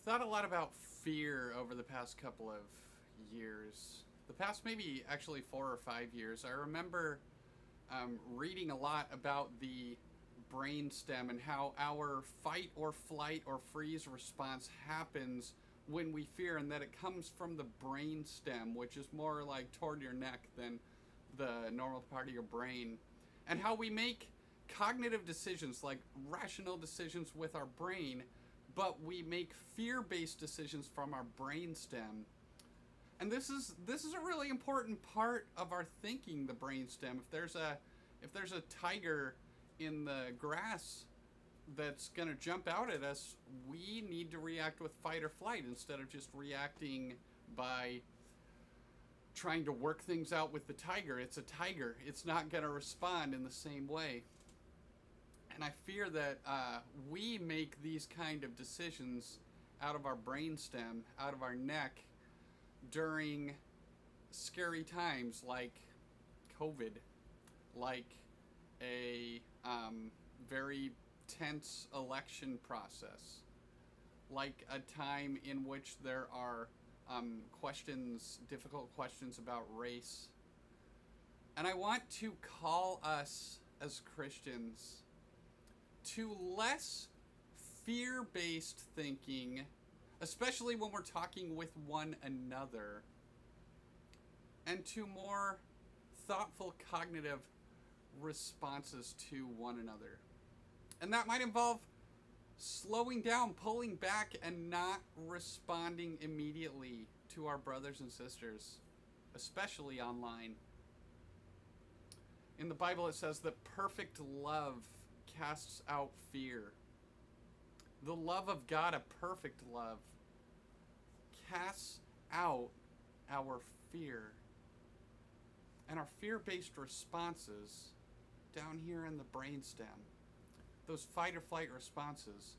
Thought a lot about fear over the past couple of years. The past maybe actually 4 or 5 years. I remember reading a lot about the brainstem and how our fight or flight or freeze response happens when we fear, and that it comes from the brainstem, which is more like toward your neck than the normal part of your brain, and how we make cognitive decisions, like rational decisions with our brain, but we make fear-based decisions from our brainstem. And this is a really important part of our thinking, the brainstem. If there's a tiger in the grass that's going to jump out at us, we need to react with fight or flight instead of just reacting by trying to work things out with the tiger. It's a tiger. It's not going to respond in the same way. And I fear that we make these kind of decisions out of our brainstem, out of our neck, during scary times like COVID, like a very tense election process, like a time in which there are difficult questions about race. And I want to call us as Christians to less fear based thinking, especially when we're talking with one another, and to more thoughtful cognitive responses to one another. And that might involve slowing down, pulling back, and not responding immediately to our brothers and sisters, especially online. In the Bible, it says that perfect love casts out fear. The love of God, a perfect love, casts out our fear. And our fear-based responses down here in the brainstem, those fight or flight responses,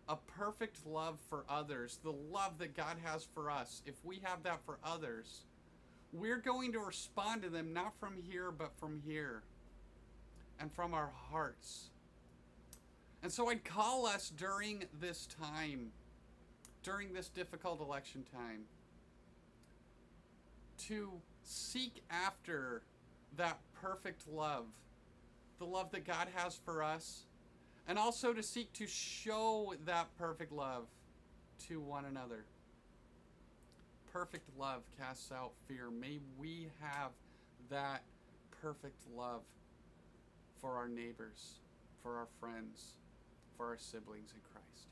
a perfect love for others, the love that God has for us, if we have that for others, we're going to respond to them not from here, but from here and from our hearts. And so I'd call us during this time, during this difficult election time, to seek after that perfect love, the love that God has for us, and also to seek to show that perfect love to one another. Perfect love casts out fear. May we have that perfect love for our neighbors, for our friends, for our siblings in Christ.